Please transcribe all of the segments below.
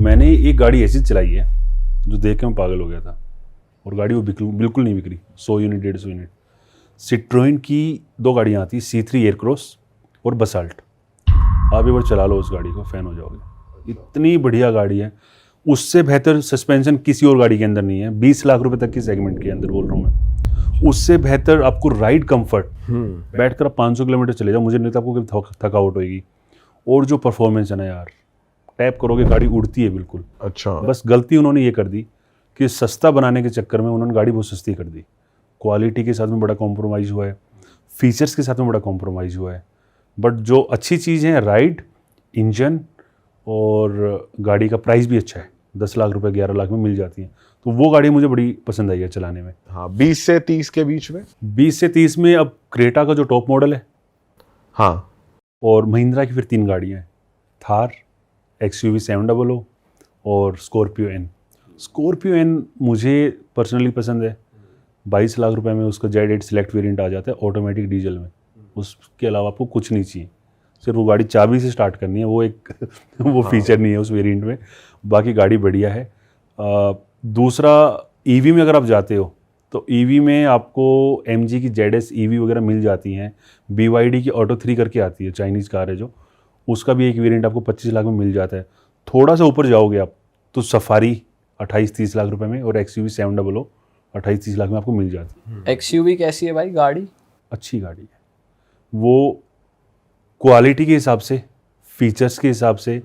मैंने एक गाड़ी ऐसी चलाई है जो देख के मैं पागल हो गया था, और गाड़ी वो बिल्कुल नहीं बिक्री। 100 यूनिट 150 यूनिट। सिट्रोइन की 2 गाड़ियाँ आती, C3 एयरक्रॉस और बसाल्ट। आप एक बार चला लो उस गाड़ी को, फ़ैन हो जाओगे। इतनी बढ़िया गाड़ी है, उससे बेहतर सस्पेंशन किसी और गाड़ी के अंदर नहीं है। 20 लाख रुपए तक की सेगमेंट के अंदर बोल रहा हूँ मैं। उससे बेहतर आपको राइड कंफर्ट, बैठकर आप 500 किलोमीटर चले जाओ, मुझे नहीं लगता आपको कभी थकावट होएगी। और जो परफॉर्मेंस है ना यार, टैप करोगे गाड़ी उड़ती है बिल्कुल। अच्छा। बस गलती उन्होंने ये कर दी कि सस्ता बनाने के चक्कर में उन्होंने गाड़ी बहुत सस्ती कर दी। क्वालिटी के साथ में बड़ा कॉम्प्रोमाइज़ हुआ है, फीचर्स के साथ में बड़ा कॉम्प्रोमाइज़ हुआ है। बट जो अच्छी चीज़ है, राइड, इंजन और गाड़ी का प्राइस भी अच्छा है। 10 लाख रुपए 11 लाख में मिल जाती हैं। तो वो गाड़ी मुझे बड़ी पसंद आई है चलाने में। हाँ, 20 से 30 के बीच में। 20 से 30 में अब क्रेटा का जो टॉप मॉडल है, हाँ, और महिंद्रा की फिर 3 गाड़ियाँ हैं, थार, XUV 700 और स्कॉर्पियो एन। स्कॉर्पियो एन मुझे पर्सनली पसंद है। 22 लाख रुपए में उसका Z8 सिलेक्ट वेरिएंट आ जाता है ऑटोमेटिक डीजल में। उसके अलावा आपको कुछ नहीं चाहिए, सिर्फ वो गाड़ी चाबी से स्टार्ट करनी है। वो एक वो फीचर नहीं है उस वेरिएंट में, बाकी गाड़ी बढ़िया है। दूसरा, EV में अगर आप जाते हो तो EV में आपको MG की ZS EV वगैरह मिल जाती हैं। BYD की ऑटो 3 करके आती है, चाइनीज़ कार है जो, उसका भी एक वेरिएंट आपको 25 लाख में मिल जाता है। थोड़ा सा ऊपर जाओगे आप तो सफारी 28-30 लाख रुपए में, और XUV 700 28-30 लाख में आपको मिल जाती है। XUV कैसी है भाई गाड़ी? अच्छी गाड़ी है वो, क्वालिटी के हिसाब से, फीचर्स के हिसाब से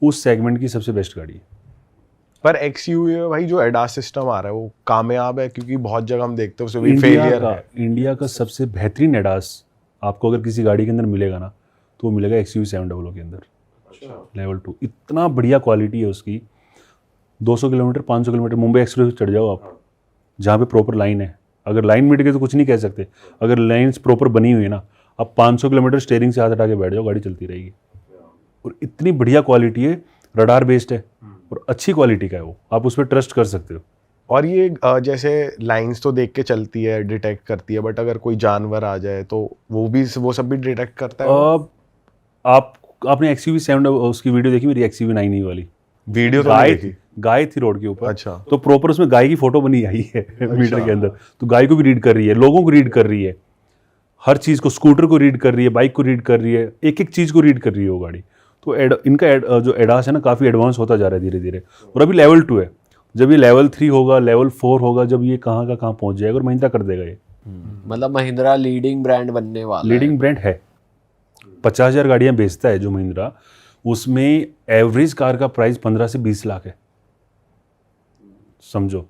उस सेगमेंट की सबसे बेस्ट गाड़ी है। पर XUV में भाई जो ADAS सिस्टम आ रहा है वो कामयाब है, क्योंकि बहुत जगह हम देखते हैं उसमें फेलियर है। इंडिया का सबसे बेहतरीन ADAS आपको अगर किसी गाड़ी के अंदर मिलेगा ना, तो वो मिलेगा XUV 700 के अंदर। लेवल 2 इतना बढ़िया क्वालिटी है उसकी। 200 किलोमीटर 500 किलोमीटर मुंबई एक्सप्रेस चढ़ जाओ आप, जहाँ पे प्रॉपर लाइन है। अगर लाइन मिट गई तो कुछ नहीं कह सकते, अगर लाइन्स प्रॉपर बनी हुई है ना, आप 500 किलोमीटर स्टीयरिंग से हाथ हटा के बैठ जाओ, गाड़ी चलती रहेगी। और इतनी बढ़िया क्वालिटी है, रडार बेस्ड है और अच्छी क्वालिटी का है वो, आप उस पर ट्रस्ट कर सकते हो। और ये जैसे लाइंस तो देख के चलती है, डिटेक्ट करती है, बट अगर कोई जानवर आ जाए तो वो सब भी डिटेक्ट करता है। आपने XUV 700 उसकी वीडियो देखी मेरी, XUV 9e वाली वीडियो तो नहीं देखी। गाय थी रोड के ऊपर। अच्छा। तो प्रॉपर उसमें गाय की फोटो बनी आई है मीटर के अंदर। तो गाय को भी रीड कर रही है, लोगों को रीड कर रही है, हर चीज़ को, स्कूटर को रीड कर रही है, बाइक को रीड कर रही है, एक एक चीज़ को रीड कर रही है वो गाड़ी। तो इनका जो एडास है ना, काफ़ी एडवांस होता जा रहा है धीरे धीरे। और अभी लेवल 2 है, जब ये लेवल 3 होगा, लेवल 4 होगा, जब ये कहाँ का कहाँ पहुँच जाएगा, और महिंद्रा कर देगा ये। मतलब महिंद्रा लीडिंग ब्रांड बनने वाला लीडिंग ब्रांड है। 50,000 गाड़ियाँ बेचता है जो महिंद्रा, उसमें एवरेज कार का प्राइस 15 से 20 लाख है, समझो।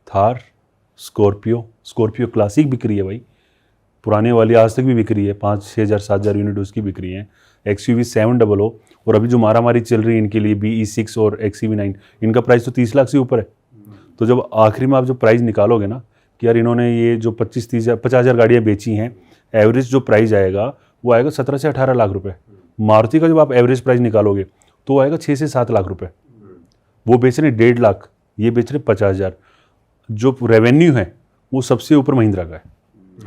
थार, स्कॉर्पियो क्लासिक बिक रही है भाई, पुराने वाली आज तक भी बिक रही है, 5-6 हज़ार 7 हज़ार यूनिट उसकी बिक रही है। XUV 700 और अभी जो मारामारी चल रही है इनके लिए BE6 और XUV 9, इनका प्राइस तो 30 लाख से ऊपर है। तो जब आखिरी में आप जो प्राइस निकालोगे ना कि यार इन्होंने ये जो 50,000 गाड़ियाँ बेची हैं, एवरेज जो प्राइस आएगा वो आएगा 17 से 18 लाख रुपए। मारुति का जब आप एवरेज प्राइस निकालोगे तो वो आएगा 6 से 7 लाख रुपए। वो बेच रहे 1.5 लाख, ये बेच रहे 50,000। जो रेवेन्यू है वो सबसे ऊपर महिंद्रा का है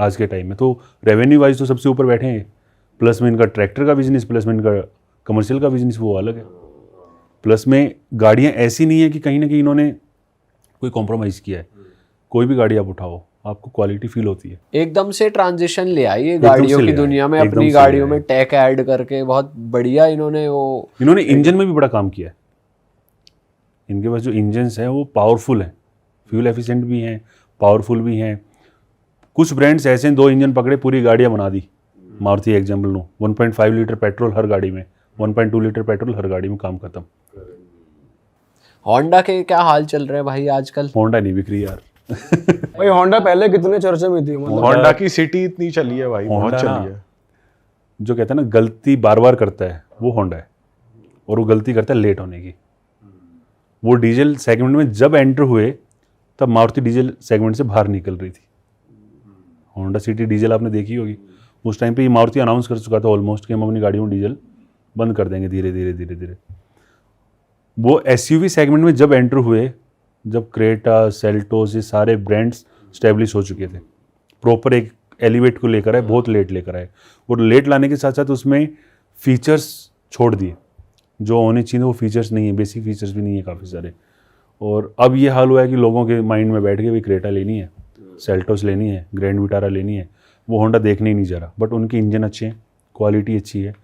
आज के टाइम में। तो रेवेन्यू वाइज तो सबसे ऊपर बैठे हैं, प्लस में इनका ट्रैक्टर का बिजनेस, प्लस में इनका कमर्शियल का बिजनेस वो अलग है। प्लस में गाड़ियाँ ऐसी नहीं है कि कहीं ना कहीं इन्होंने कोई कॉम्प्रोमाइज़ किया है। कोई भी गाड़ी आप उठाओ आपको क्वालिटी फील होती है। एकदम से ट्रांजिशन ले आई है गाड़ियों की दुनिया में, अपनी गाड़ियों में टेक ऐड करके बहुत बढ़िया इन्होंने इंजन में भी बड़ा काम किया है। इनके पास जो इंजन्स हैं वो पावरफुल हैं, फ्यूल एफिशिएंट भी हैं, पावरफुल भी हैं। कुछ ब्रांड्स ऐसे हैं 2 इंजन पकड़े पूरी गाड़ियाँ बना दी। मारुति एग्जाम्पल लो, 1.5 लीटर पेट्रोल हर गाड़ी में, 1.2 लीटर पेट्रोल हर गाड़ी में, काम खत्म। होंडा के क्या हाल चल रहे हैं भाई आजकल? होंडा नहीं बिक रही यार भाई होंडा पहले कितने चर्चे में थी, मतलब होंडा की सिटी इतनी चली है भाई, बहुत चली है। जो कहते हैं ना गलती बार बार करता है वो होंडा है, और वो गलती करता है लेट होने की। वो डीजल सेगमेंट में जब एंटर हुए तब मारुति डीजल सेगमेंट से बाहर निकल रही थी। होंडा सिटी डीजल आपने देखी होगी, उस टाइम पे ये मारुति अनाउंस कर चुका था ऑलमोस्ट कि हम अपनी गाड़ियों में डीजल बंद कर देंगे धीरे धीरे। वो SUV सेगमेंट में जब एंटर हुए, जब क्रेटा, सेल्टोस, ये सारे ब्रांड्स स्टैब्लिश हो चुके थे, प्रॉपर एक एलिवेट को लेकर आए, बहुत लेट लेकर आए। और लेट लाने के साथ साथ उसमें फीचर्स छोड़ दिए, जो होने चाहिए वो फीचर्स नहीं है, बेसिक फीचर्स भी नहीं है काफ़ी सारे। और अब ये हाल हुआ है कि लोगों के माइंड में बैठ के भाई क्रेटा लेनी है, सेल्टोस लेनी है, ग्रैंड विटारा लेनी है, वो होंडा देखने ही नहीं जा रहा। बट उनके इंजन अच्छे हैं, क्वालिटी अच्छी है,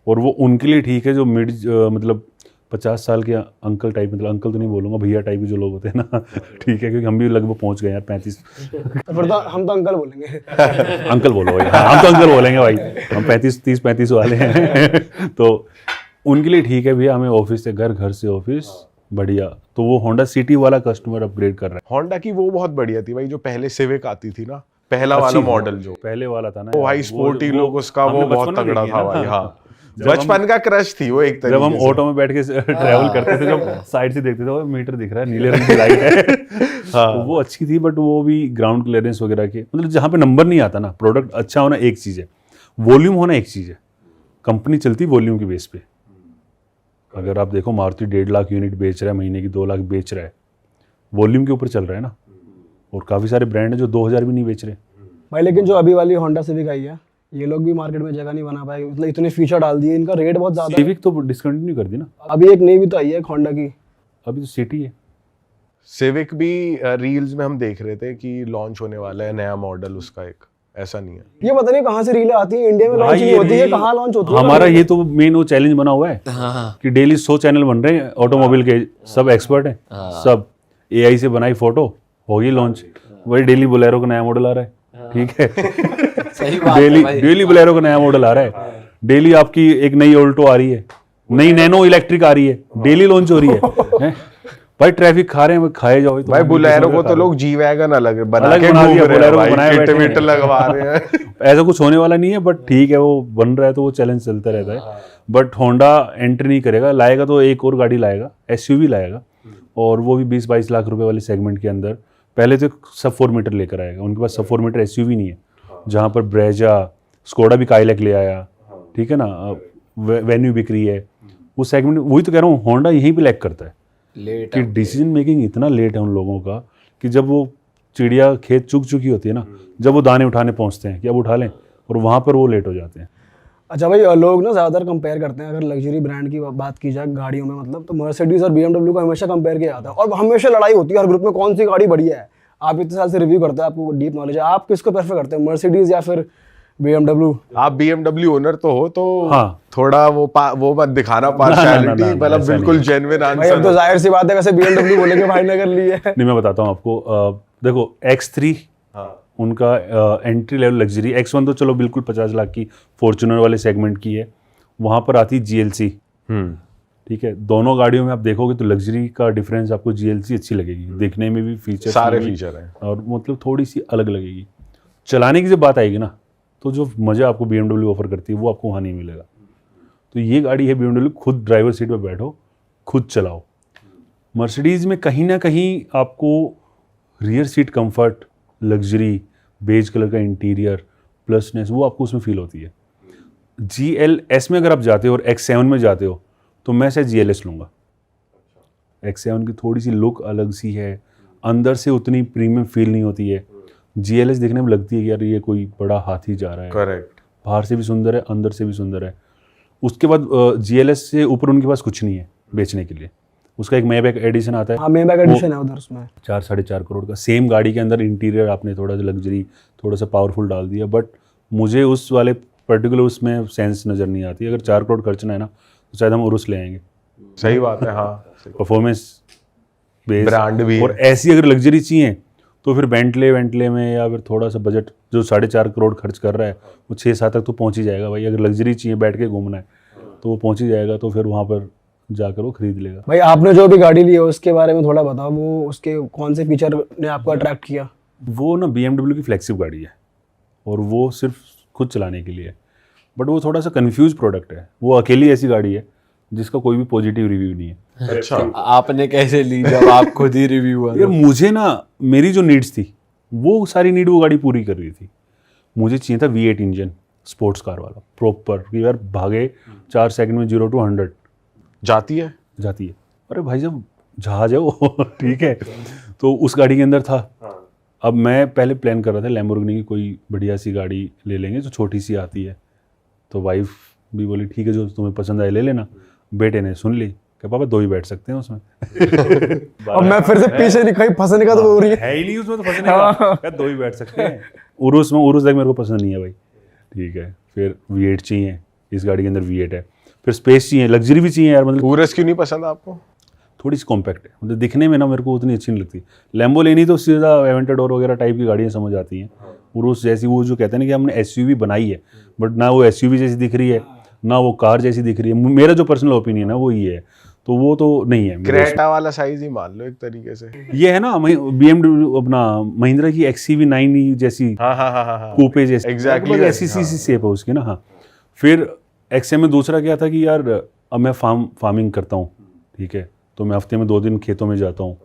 और वो उनके लिए ठीक है जो मिड मतलब 50 साल के अंकल टाइप, मतलब अंकल तो नहीं बोलूँगा, भैया टाइप के जो लोग होते हैं ना ठीक है, क्योंकि हम भी लगभग पहुँच गए यार 35। तो फिर तो हम तो अंकल बोलेंगे। अंकल बोलो भाई, हाँ, हम तो अंकल बोलेंगे भाई, हम 35 वाले हैं तो उनके लिए ठीक है भैया, हमें ऑफिस से घर, घर से ऑफिस, बढ़िया। तो वो होंडा सिटी वाला कस्टमर अपग्रेड कर रहा है। होंडा की वो बहुत बढ़िया थी भाई, जो पहले सिविक आती थी ना, पहला वाला मॉडल जो पहले वाला था ना, वो भाई स्पोर्टी लुक उसका, वो हमने बहुत बचपन में तगड़ा देखी था है ना। भाई। हाँ, बचपन का क्रश थी वो एक तरीके जब हम से। ऑटो में बैठ के ट्रैवल करते थे, जब साइड से देखते थे वो मीटर दिख रहा है, नीले रंग की लाइट है तो वो अच्छी थी। बट वो भी ग्राउंड क्लियरेंस वगैरह के, मतलब जहाँ पे नंबर नहीं आता ना, प्रोडक्ट अच्छा होना एक चीज़ है, वॉल्यूम होना एक चीज़ है। कंपनी चलती वॉल्यूम के बेस पे। अगर आप देखो मारुति 1.5 लाख यूनिट बेच रहा है, महीने की 2 लाख बेच रहा है, वॉल्यूम के ऊपर चल रहा है ना। और काफ़ी सारे ब्रांड है जो 2000 भी नहीं बेच रहे। भाई लेकिन जो अभी वाली होंडा सिविक आई है, ये लोग भी मार्केट में जगह नहीं बना पाए, मतलब इतने फीचर डाल दिए, इनका रेट बहुत ज्यादा है। सिविक तो डिसकंटिन्यू कर दी ना, अभी एक नई भी तो आई है होंडा की। अभी तो सिटी है। सिविक भी रील्स में हम देख रहे थे कि लॉन्च होने वाला है नया मॉडल उसका, एक ऐसा नहीं है। ये पता नहीं कहाँ से रीलें आती हैं, इंडिया में लॉन्च नहीं होती है, कहाँ लॉन्च होती है। हमारा ये तो मेन वो चैलेंज बना हुआ है कि डेली 100 चैनल बन रहे हैं ऑटोमोबाइल के, सब एक्सपर्ट हैं, सब AI से बनाई फोटो होगी लॉन्च, वही डेली बोलेरो का नया मॉडल आ रहा है, ठीक है सही बात है डेली भाई। डेली बोलेरो का नया मॉडल आ रहा है, डेली आपकी एक नई ऑल्टो आ रही है, नई नैनो इलेक्ट्रिक आ रही है, डेली लॉन्च हो रही हैं? भाई ट्रैफिक खा रहे हैं, खाए जाओ तो भाई बुलेरो को तो लोग जी वैगन अलग बना अलग के बना घूम दिया, रहे हैं बुलेरो को भाई, बनाए किट बैठे विट हैं। लगवा रहे हैं। ऐसा कुछ होने वाला नहीं है, बट ठीक है वो बन रहा है तो वो चैलेंज चलता रहता है। बट होंडा एंट्री नहीं करेगा, लाएगा तो एक और गाड़ी लाएगा, SUV लाएगा, और वो भी 20-22 लाख रुपए वाले सेगमेंट के अंदर। पहले तो सब 4 मीटर लेकर आएगा, उनके पास सब 4 मीटर SUV नहीं है, जहाँ पर ब्रेजा, स्कोडा भी काइलैक ले आया, ठीक है ना, वेन्यू बिक रही है, वो सेगमेंट। वही तो कह रहा हूँ, होंडा यहीं पे लैग करता है लेट कि डिसीजन मेकिंग इतना लेट है उन लोगों का कि जब वो चिड़िया खेत चुग चुकी होती है ना, जब वो दाने उठाने पहुंचते हैं कि अब उठा लें, और वहाँ पर वो लेट हो जाते हैं। अच्छा भाई, लोग ना ज़्यादातर कंपेयर करते हैं, अगर लग्जरी ब्रांड की बात की जाए गाड़ियों में, मतलब तो मर्सिडीज और BMW को हमेशा कंपेयर किया जाता है, और हमेशा लड़ाई होती है हर ग्रुप में कौन सी गाड़ी बढ़िया है। आप इतने साल से रिव्यू करते हैं, आपको डीप नॉलेज है, आप किसको प्रेफर करते हैं, मर्सिडीज या फिर BMW? आप BMW ओनर तो हो, तो हाँ। थोड़ा वो मत दिखाना पार्शियलिटी, मतलब ऐसा बिल्कुल नहीं। जेन्युइन भाई अब आंसर। तो जाहिर सी बात है, वैसे BMW बोलेंगे भाई ने अगर ली है। नहीं, मैं बताता हूँ आपको, देखो X3 उनका एंट्री लेवल लग्जरी, X1 तो चलो बिल्कुल 50 लाख की फॉर्च्यूनर वाले सेगमेंट की है, वहाँ पर आती GLC, ठीक है। दोनों गाड़ियों में आप देखोगे तो लग्जरी का डिफरेंस आपको GLC अच्छी लगेगी, देखने में भी फीचर सारे फीचर हैं, और मतलब थोड़ी सी अलग लगेगी। चलाने की जब बात आएगी ना, तो जो मज़ा आपको BMW ऑफर करती है वो आपको वहाँ नहीं मिलेगा। तो ये गाड़ी है BMW, खुद ड्राइवर सीट पर बैठो, खुद चलाओ। मर्सिडीज़ में कहीं ना कहीं आपको rear seat comfort, luxury, beige colour का इंटीरियर, प्लसनेस, वो आपको उसमें फील होती है। GLS में अगर आप जाते हो और X7 में जाते हो तो मैं शायद GLS लूँगा। X7 की थोड़ी सी लुक अलग सी है, अंदर से उतनी प्रीमियम फील नहीं होती है। GLS देखने में लगती है कि यार ये कोई बड़ा हाथी जा रहा है, करेक्ट। बाहर से भी सुंदर है, अंदर से भी सुंदर है। उसके बाद GLS से ऊपर उनके पास कुछ नहीं है बेचने के लिए। उसका एक मेबैक एडिशन आता है, हाँ, मेबैक एडिशन है उधर, उसमें 4-4.5 करोड़ का। सेम गाड़ी के अंदर इंटीरियर आपने थोड़ा सा लग्जरी, थोड़ा सा पावरफुल डाल दिया, बट मुझे उस वाले पर्टिकुलर उसमें सेंस नज़र नहीं आती। अगर 4 करोड़ खर्चना है ना तो शायद हम उरुस ले आएंगे, सही बात है। हाँ, परफॉर्मेंस बेस ब्रांड भी और ऐसी अगर लग्जरी चाहिए तो फिर बेंटले में, या फिर थोड़ा सा बजट जो 4.5 करोड़ खर्च कर रहा है वो 6-7 तक तो पहुंच ही जाएगा भाई। अगर लग्जरी चाहिए बैठ के घूमना है तो वो पहुंच ही जाएगा, तो फिर वहाँ पर जाकर वो खरीद लेगा। भाई आपने जो भी गाड़ी ली है उसके बारे में थोड़ा बताओ, वो उसके कौन से फीचर ने आपको अट्रैक्ट किया? वो ना BMW की फ्लैगशिप गाड़ी है और वो सिर्फ खुद चलाने के लिए है, बट वो थोड़ा सा कंफ्यूज प्रोडक्ट है। वो अकेली ऐसी गाड़ी है जिसका कोई भी पॉजिटिव रिव्यू नहीं है। अच्छा। आपने कैसे ली जब आप खुद ही रिव्यू यार मुझे ना, मेरी जो नीड्स थी वो सारी नीड वो गाड़ी पूरी कर रही थी। मुझे चाहिए था V8 इंजन, स्पोर्ट्स कार वाला प्रॉपर, कि यार भागे 4 सेकंड में 0 to 100 जाती है। अरे भाई जब जहाज है वो ठीक है, तो उस गाड़ी के अंदर था। अब मैं पहले प्लान कर रहा था लैम्बोर्गिनी की कोई बढ़िया सी गाड़ी ले लेंगे जो छोटी सी आती है, तो वाइफ भी बोली ठीक है जो तुम्हें पसंद आए ले लेना। बेटे ने सुन ली कि पापा 2 ही बैठ सकते हैं उसमें। अब मैं फिर से पीछे नहीं, कहीं फंसने का तो हो रही है। है ही नहीं उसमें तो फंसने का, क्या 2 ही बैठ सकते हैं। उरुस में, उरुस देख मेरे को पसंद नहीं है भाई, ठीक है। फिर V8 चाहिए, इस गाड़ी के अंदर V8 है। फिर स्पेस चाहिए, लग्जरी भी चाहिए यार, मतलब उरस क्यों नहीं पसंद आपको? थोड़ी सी कॉम्पैक्ट है, मतलब दिखने में ना मेरे को उतनी अच्छी नहीं लगती। लैम्बोर्गिनी तो सीधा एवेंटाडोर वगैरह टाइप की गाड़ियाँ समझ आती हैं। उरुस जैसी, वो जो कहते हैं ना कि हमने SUV बनाई है, बट ना वो SUV जैसी दिख रही है, ना वो कार जैसी दिख रही है। मेरा जो पर्सनल ओपिनियन है वो ये है, तो वो तो नहीं है मेरे क्रेटा वाला साइज ही मान लो एक तरीके से। ये है ना BMW अपना महिंद्रा की XCV9 जैसी हाँ कूपे जैसी, Exactly लगभग वैसी, ऐसी सी शेप है उसकी ना। हाँ, फिर XM में दूसरा क्या था कि यार अब मैं फार्मिंग करता हूँ, ठीक है, तो मैं हफ्ते में 2 दिन खेतों में जाता हूँ,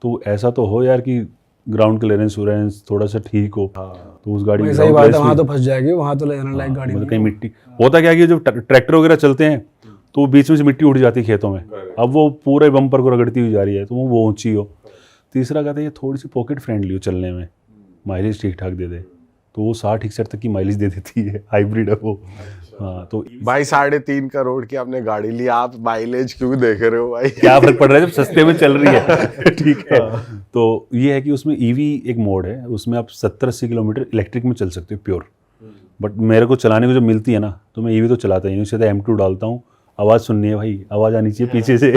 तो ऐसा तो हो यार कि ग्राउंड क्लियरेंस थोड़ा सा ठीक हो, तो उस गाड़ी में सही बात है, वहाँ तो फंस जाएगी, वहाँ तो ले जाने लायक गाड़ी मतलब कहीं मिट्टी होता क्या कि जब ट्रैक्टर वगैरह चलते हैं तो बीच में से मिट्टी उठ जाती है खेतों में, अब वो पूरे बम्पर को रगड़ती हुई जा रही है, तो वो ऊंची हो। तीसरा कहता है ये थोड़ी सी पॉकेट फ्रेंडली हो चलने में, माइलेज ठीक ठाक दे दे, तो वो 60-61 तक की माइलेज दे देती है, हाइब्रिड है वो। हाँ, तो भाई 3.5 करोड़ की आपने गाड़ी ली, आप माइलेज क्यों देख रहे हो भाई? क्या फर्क पड़ रहा है जब सस्ते में चल रही है, ठीक है। तो ये है कि उसमें EV एक मोड है, उसमें आप 70-80 किलोमीटर इलेक्ट्रिक में चल सकते हो प्योर, बट मेरे को चलाने को जब मिलती है ना तो मैं EV तो चलाता ही नहीं, उससे तो M2 डालता हूँ, आवाज़ सुननी है भाई, आवाज़ आनी चाहिए पीछे से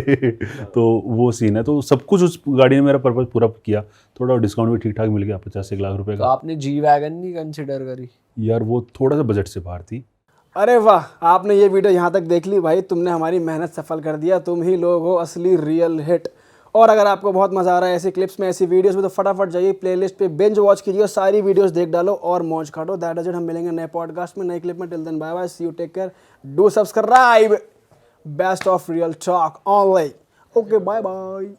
तो वो सीन है। तो सब कुछ उस गाड़ी ने मेरा पर्पज पूरा किया। थोड़ा डिस्काउंट भी ठीक ठाक मिल गया, 50-1 लाख रुपए तो का। आपने G-Wagon नहीं कंसिडर करी? यार वो थोड़ा सा बजट से बाहर थी। अरे वाह, आपने ये वीडियो यहाँ तक देख ली भाई, तुमने हमारी मेहनत सफल कर दिया, तुम ही लोग हो असली रियल हिट। और अगर आपको बहुत मज़ा आ रहा है ऐसी क्लिप्स में, ऐसी वीडियोस में, तो फटाफट जाइए प्लेलिस्ट पे बिंज वॉच कीजिए और सारी वीडियोस देख डालो और मौज काटो। दैट इज इट, हम मिलेंगे नए पॉडकास्ट में, नई क्लिप में। Till then bye bye, see you, take care, do subscribe, best of real talk online. Okay, bye bye.